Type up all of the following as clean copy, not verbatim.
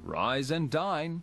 Rise and dine.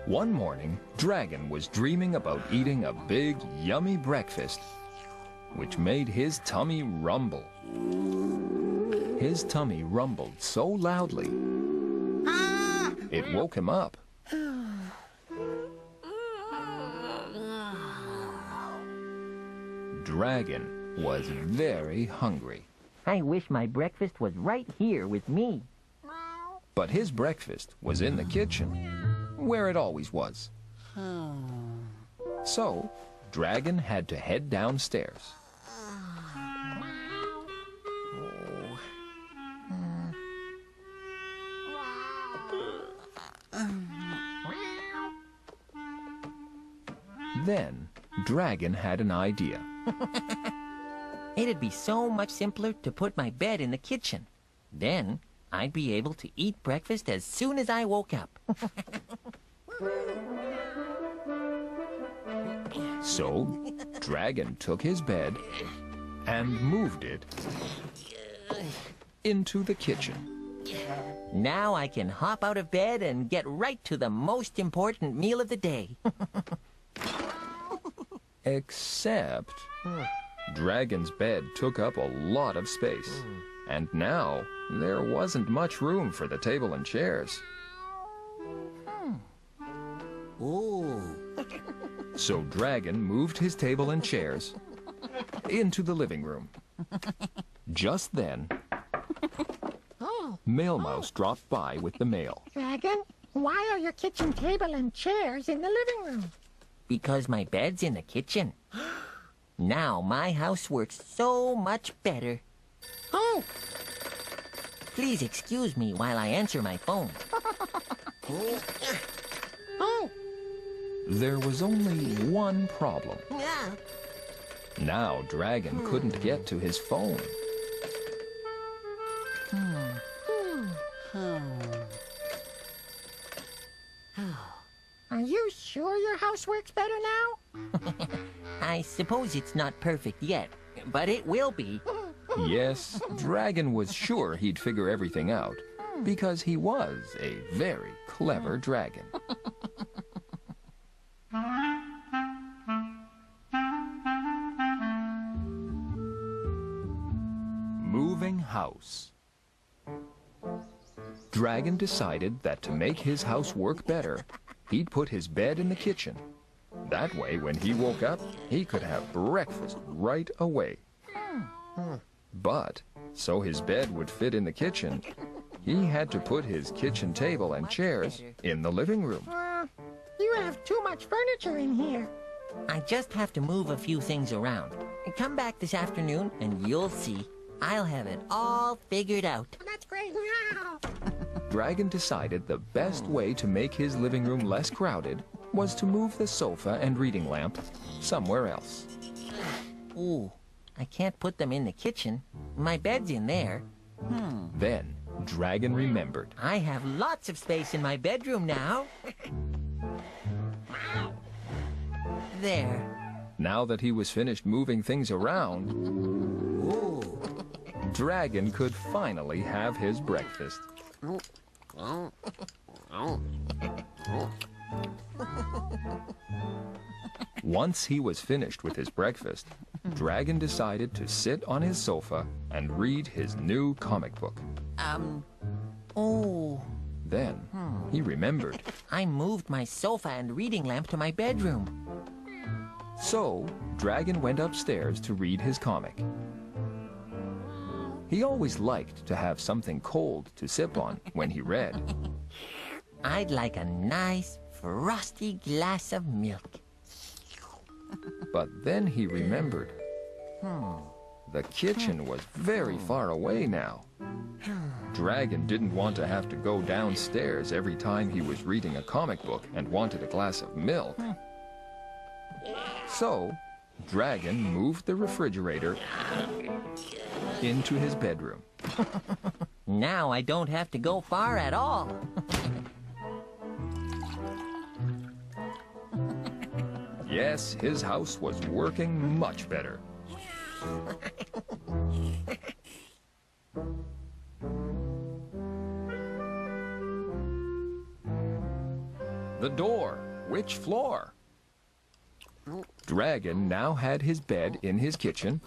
One morning, Dragon was dreaming about eating a big, yummy breakfast, which made his tummy rumble. His tummy rumbled so loudly, it woke him up. Dragon was very hungry. I wish my breakfast was right here with me. But his breakfast was in the kitchen, where it always was. So, Dragon had to head downstairs. Then, Dragon had an idea. It'd be so much simpler to put my bed in the kitchen. Then I'd be able to eat breakfast as soon as I woke up. So, Dragon took his bed and moved it into the kitchen. Now I can hop out of bed and get right to the most important meal of the day. Except, Dragon's bed took up a lot of space, and now there wasn't much room for the table and chairs. Ooh. So Dragon moved his table and chairs into the living room. Just then, Mail Mouse dropped by with the mail. Dragon, why are your kitchen table and chairs in the living room? Because my bed's in the kitchen. Now my house works so much better. Oh, Please excuse me while I answer my phone. oh, There was only one problem. Now Dragon couldn't get to his phone. are you sure your house works better now? I suppose it's not perfect yet, but it will be. Yes, Dragon was sure he'd figure everything out, because he was a very clever dragon. Moving house. Dragon decided that to make his house work better, he'd put his bed in the kitchen. That way, when he woke up, he could have breakfast right away. But, so his bed would fit in the kitchen, he had to put his kitchen table and chairs in the living room. You have too much furniture in here. I just have to move a few things around. Come back this afternoon and you'll see. I'll have it all figured out. That's great. Dragon decided the best way to make his living room less crowded was to move the sofa and reading lamp somewhere else. Ooh, I can't put them in the kitchen. My bed's in there. Then, Dragon remembered. I have lots of space in my bedroom now. There. Now that he was finished moving things around, Dragon could finally have his breakfast. Once he was finished with his breakfast, Dragon decided to sit on his sofa and read his new comic book. Oh, Then, he remembered. I moved my sofa and reading lamp to my bedroom. So, Dragon went upstairs to read his comic. He always liked to have something cold to sip on when he read. I'd like a nice, frosty glass of milk. But then he remembered. The kitchen was very far away now. Dragon didn't want to have to go downstairs every time he was reading a comic book and wanted a glass of milk. So, Dragon moved the refrigerator into his bedroom. Now I don't have to go far at all. Yes, his house was working much better. The door. Which floor? Dragon now had his bed in his kitchen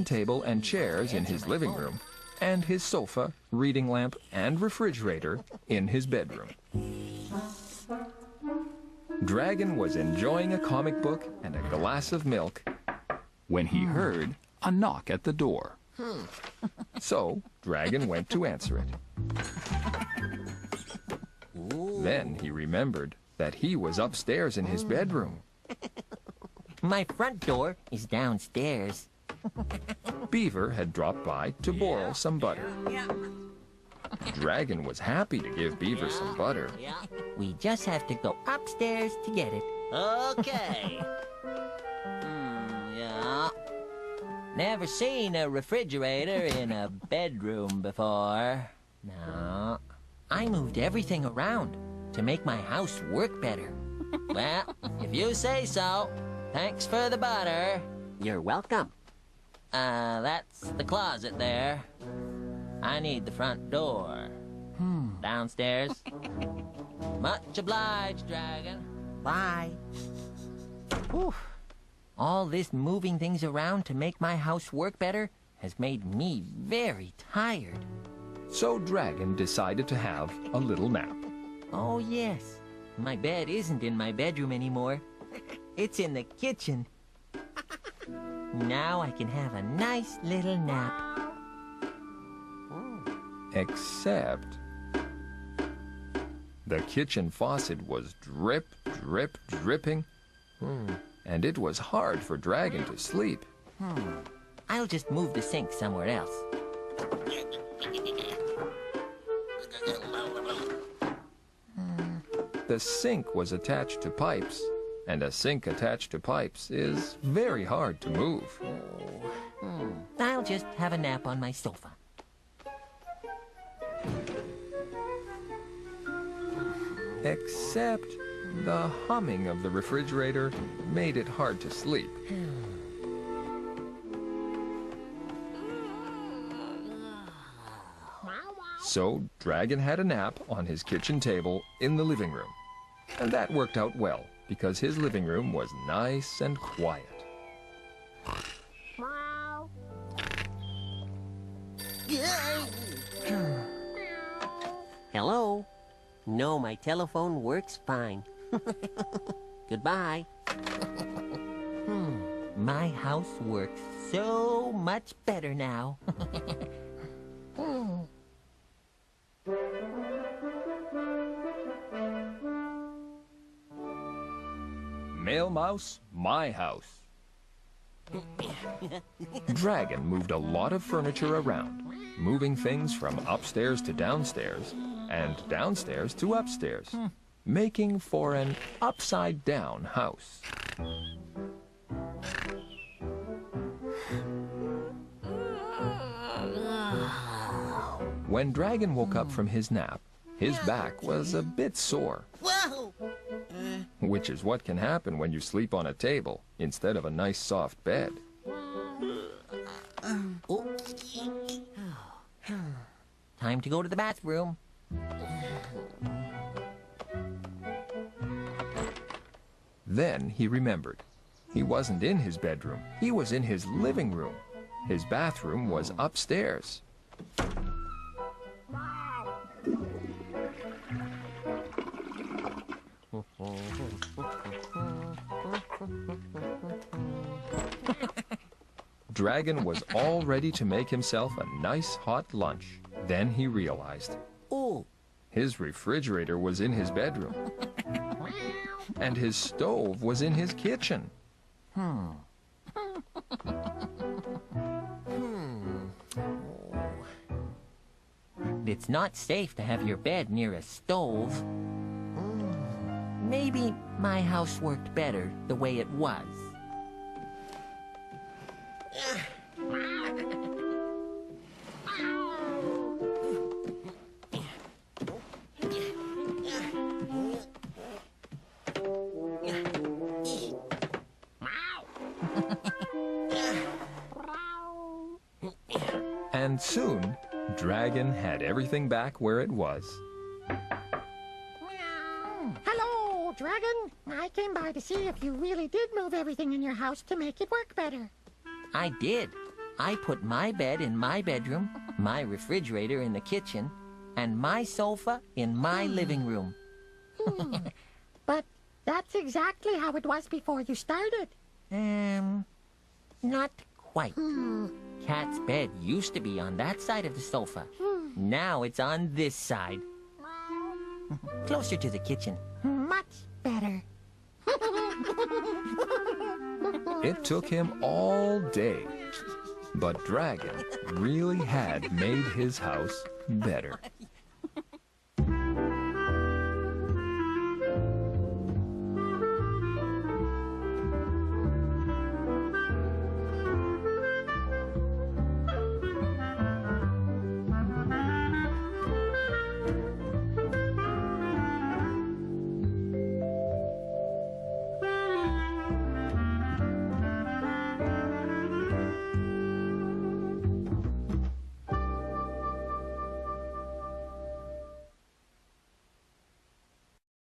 table and chairs in his living room, and his sofa, reading lamp, and refrigerator in his bedroom. Dragon was enjoying a comic book and a glass of milk when he heard a knock at the door. So, Dragon went to answer it. Then he remembered that he was upstairs in his bedroom. My front door is downstairs. Beaver had dropped by to borrow some butter. Dragon was happy to give Beaver some butter. We just have to go upstairs to get it. Okay. Yeah. Never seen a refrigerator in a bedroom before. No. I moved everything around to make my house work better. Well, if you say so. Thanks for the butter. You're welcome. That's the closet there. I need the front door. Downstairs. Much obliged, Dragon. Bye. Whew. All this moving things around to make my house work better has made me very tired. So Dragon decided to have a little nap. Oh, yes. My bed isn't in my bedroom anymore. It's in the kitchen. Now I can have a nice little nap. Except the kitchen faucet was drip, drip, dripping, and it was hard for Dragon to sleep. I'll just move the sink somewhere else. The sink was attached to pipes, and a sink attached to pipes is very hard to move. I'll just have a nap on my sofa. Except the humming of the refrigerator made it hard to sleep. So Dragon had a nap on his kitchen table in the living room. And that worked out well, because his living room was nice and quiet. Hello? No, my telephone works fine. Goodbye. My house works so much better now. Mail Mouse, my house. Dragon moved a lot of furniture around, moving things from upstairs to downstairs, and downstairs to upstairs, making for an upside-down house. When Dragon woke up from his nap, his back was a bit sore. Whoa! Which is what can happen when you sleep on a table instead of a nice soft bed. Time to go to the bathroom. Then he remembered. He wasn't in his bedroom. He was in his living room. His bathroom was upstairs. Dragon was all ready to make himself a nice hot lunch. Then he realized. Oh, His refrigerator was in his bedroom. And his stove was in his kitchen. It's not safe to have your bed near a stove. Maybe my house worked better the way it was. And soon, Dragon had everything back where it was. Hello, Dragon. I came by to see if you really did move everything in your house to make it work better. I did. I put my bed in my bedroom, my refrigerator in the kitchen, and my sofa in my living room. But that's exactly how it was before you started. Not quite. Cat's bed used to be on that side of the sofa. Now it's on this side. Closer to the kitchen. Much better. It took him all day. But Dragon really had made his house better.